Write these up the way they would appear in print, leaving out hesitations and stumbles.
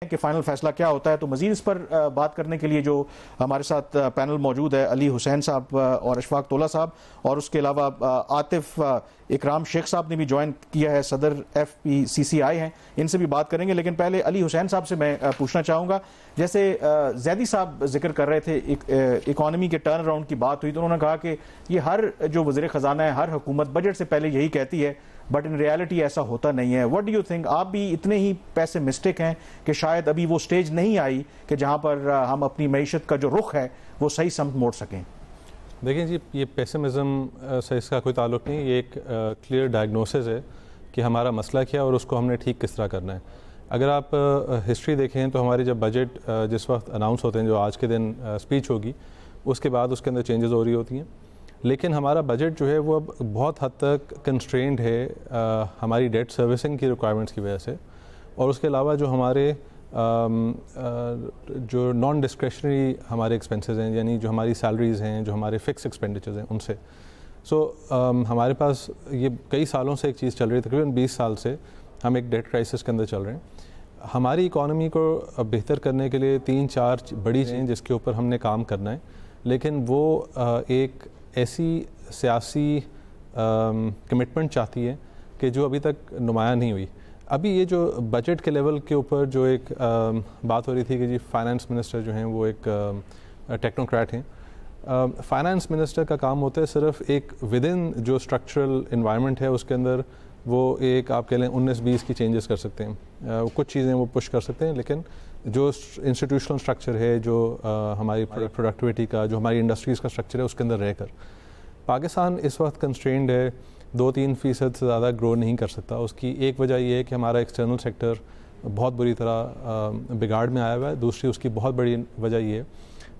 کہ فائنل فیصلہ کیا ہوتا ہے. تو مزید اس پر بات کرنے کے لیے جو ہمارے ساتھ پینل موجود ہے، علی حسین صاحب اور اشفاق طولہ صاحب، اور اس کے علاوہ عاطف اکرام شیخ صاحب نے بھی جوائن کیا ہے، صدر FPCCI ہیں، ان سے بھی بات کریں گے. لیکن پہلے علی حسین صاحب سے میں پوچھنا چاہوں گا، جیسے زیدی صاحب ذکر کر رہے تھے، اکانومی کے ٹرن اراؤنڈ کی بات ہوئی تو انہوں نے کہا کہ یہ ہر جو وزیر خزانہ ہے، ہر حکومت بجٹ سے پہلے یہی کہتی ہے، بٹ ان ریالٹی ایسا ہوتا نہیں ہے. What do you think? آپ بھی اتنے ہی پیسمسٹک ہیں کہ شاید ابھی وہ سٹیج نہیں آئی کہ جہاں پر ہم اپنی معیشت کا جو رخ ہے وہ صحیح سمت موڑ سکیں؟ دیکھیں جی، یہ پیسمزم سے اس کا کوئی تعلق نہیں. یہ ایک کلیئر ڈائگنوسس ہے کہ ہمارا مسئلہ کیا اور اس کو ہم نے ٹھیک کس طرح کرنا ہے. اگر آپ ہسٹری دیکھیں تو ہماری جب بجٹ جس وقت اناؤنس ہوتے ہیں، جو آج کے دن اسپیچ ہوگی، اس کے بعد اس کے اندر چینجز ہو رہی ہوتی ہیں، لیکن ہمارا بجٹ جو ہے وہ اب بہت حد تک کنسٹرینڈ ہے ہماری ڈیٹ سروسنگ کی ریکوائرمنٹس کی وجہ سے، اور اس کے علاوہ جو ہمارے جو نان ڈسکریشنری ہمارے ایکسپنسز ہیں، یعنی جو ہماری سیلریز ہیں، جو ہمارے فکس ایکسپینڈیچرز ہیں، ان سے ہمارے پاس یہ کئی سالوں سے ایک چیز چل رہی ہے، تقریباً 20 سال سے ہم ایک ڈیٹ کرائسس کے اندر چل رہے ہیں. ہماری اکانومی کو بہتر کرنے کے لیے 3-4 بڑی چیزیں جس کے اوپر ہم نے کام کرنا ہے، لیکن وہ ایک ایسی سیاسی کمٹمنٹ چاہتی ہے کہ جو ابھی تک نمایاں نہیں ہوئی. ابھی یہ جو بجٹ کے لیول کے اوپر جو ایک بات ہو رہی تھی کہ جی فائنانس منسٹر جو ہیں وہ ایک ٹیکنوکریٹ ہیں. فائنانس منسٹر کا کام ہوتا ہے صرف ایک ود ان جو اسٹرکچرل انوائرمنٹ ہے اس کے اندر وہ ایک آپ کہہ لیں 19-20 کی چینجز کر سکتے ہیں، کچھ چیزیں وہ پش کر سکتے ہیں، لیکن جو انسٹیٹیوشنل اسٹرکچر ہے، جو ہماری پروڈکٹیوٹی کا، جو ہماری انڈسٹریز کا اسٹرکچر ہے، اس کے اندر رہ کر پاکستان اس وقت کنسٹرینڈ ہے، 2-3% سے زیادہ گرو نہیں کر سکتا. اس کی ایک وجہ یہ ہے کہ ہمارا ایکسٹرنل سیکٹر بہت بری طرح بگاڑ میں آیا ہوا ہے. دوسری اس کی بہت بڑی وجہ یہ ہے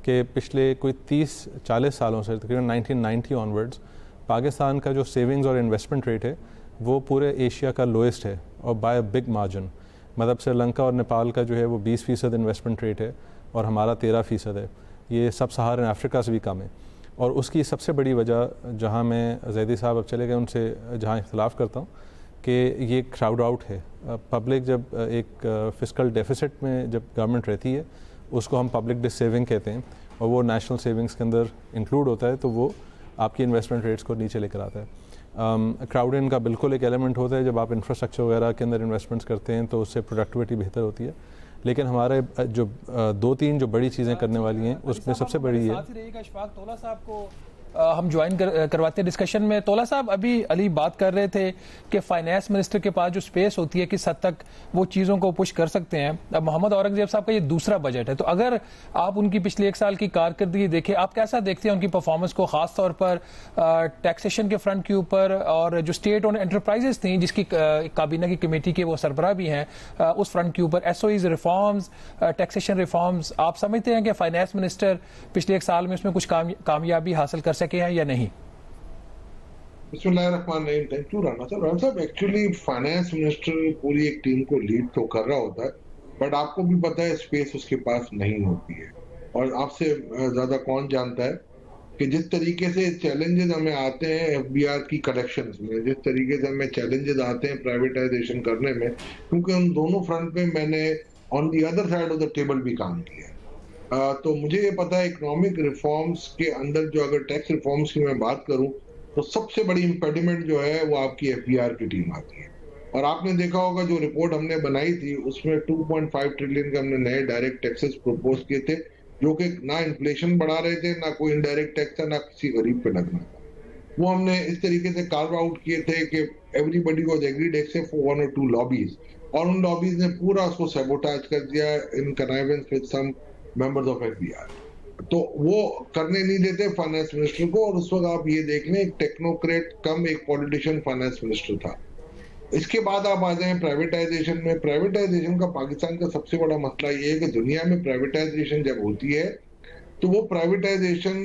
کہ پچھلے کوئی 30-40 سالوں سے تقریباً 1990 آنورڈز پاکستان کا جو سیونگز اور انویسٹمنٹ ریٹ ہے وہ پورے ایشیا کا لوئسٹ ہے، اور بائی اے بگ مارجن. مطلب سری لنکا اور نیپال کا جو ہے وہ 20% انویسٹمنٹ ریٹ ہے اور ہمارا 13% ہے. یہ سب سہارن افریقہ سے بھی کم ہے. اور اس کی سب سے بڑی وجہ، جہاں میں زیدی صاحب اب چلے گئے ان سے جہاں اختلاف کرتا ہوں، کہ یہ کراؤڈ آؤٹ ہے. پبلک جب ایک فسکل ڈیفیسٹ میں جب گورنمنٹ رہتی ہے، اس کو ہم پبلک ڈس سیونگ کہتے ہیں، اور وہ نیشنل سیونگز کے اندر انکلوڈ ہوتا ہے، تو وہ آپ کی انویسٹمنٹ ریٹس کو نیچے لے کر آتا ہے. کراؤڈ ان کا بالکل ایک ایلیمنٹ ہوتا ہے. جب آپ انفراسٹرکچر وغیرہ کے اندر انویسٹمنٹس کرتے ہیں تو اس سے پروڈکٹیوٹی بہتر ہوتی ہے. لیکن ہمارے جو 2-3 جو بڑی چیزیں کرنے والی ہیں اس میں سب سے بڑی ہے. اشفاق طولہ صاحب کو ہم جوائن کرواتے ہیں ڈسکشن میں. طولہ صاحب، ابھی علی بات کر رہے تھے کہ فائنانس منسٹر کے پاس جو سپیس ہوتی ہے کس حد تک وہ چیزوں کو پش کر سکتے ہیں. اب محمد اورنگزیب صاحب کا یہ دوسرا بجٹ ہے، تو اگر آپ ان کی پچھلے 1 سال کی کارکردگی دیکھیں، آپ کیسا دیکھتے ہیں ان کی پرفارمنس کو، خاص طور پر ٹیکسیشن کے فرنٹ کے اوپر، اور جو اسٹیٹ اونڈ انٹرپرائزز تھیں جس کی کابینہ کی کمیٹی کے وہ سربراہ بھی ہیں، اس فرنٹ کے اوپر SOEs ریفارمز، ٹیکسیشن ریفارمز، آپ سمجھتے ہیں کہ فائنانس منسٹر پچھلے 1 سال میں اس میں کچھ کامیابی حاصل کر سکے ہیں یا نہیں؟ بسم اللہ الرحمن الرحیم. تھینک یو رانا صاحب. رانا صاحب، ایکچولی فائنانس منسٹر پوری ایک ٹیم کو لیڈ تو کر رہا ہوتا ہے، بٹ آپ کو بھی پتہ ہے اسپیس اس کے پاس نہیں ہوتی ہے. اور آپ سے زیادہ کون جانتا ہے کہ جس طریقے سے چیلنجز ہمیں آتے ہیں FBR کی کلیکشنز میں، جس طریقے سے ہمیں چیلنجز آتے ہیں پرائیویٹائزیشن کرنے میں، کیونکہ ہم دونوں فرنٹ پہ میں نے on the other side of the table بھی کام کیا ہے. تو مجھے یہ پتا ہے اکنامک ریفارمز کے اندر، جو اگر ٹیکس ریفارمز کی میں بات کروں تو سب سے بڑی امپیڈیمنٹ جو ہے وہ آپ کی FBR کی ٹیم آتی ہے. اور آپ نے دیکھا ہوگا جو رپورٹ ہم نے بنائی تھی اس میں 2.5 ٹریلین کے ہم نے نئے ڈائریکٹ ٹیکسز پروپوز کیے تھے، جو کہ نہ انفلیشن بڑھا رہے تھے، نہ کوئی انڈائریکٹ ٹیکس تھا، نہ کسی غریب پہ لگنا تھا. وہ ہم نے اس طریقے سے کارو آؤٹ کیے تھے کہ everybody was agreed except for 1 or 2 lobbies, اور ان لابیز نے پورا اس کو سیبوٹاج کر دیا in connivance with some members of FBR. تو وہ کرنے نہیں دیتے فائنانس منسٹر کو. اور اس وقت آپ یہ دیکھ لیں، ایک ٹیکنوکریٹ کم ایک پولیٹیشین فائنانس منسٹر تھا. اس کے بعد آپ آ جائیں پرائیویٹائزیشن میں. پرائیویٹائزیشن کا پاکستان کا سب سے بڑا مسئلہ یہ ہے کہ دنیا میں پرائیویٹائزیشن جب ہوتی ہے تو وہ پرائیویٹائزیشن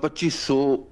2500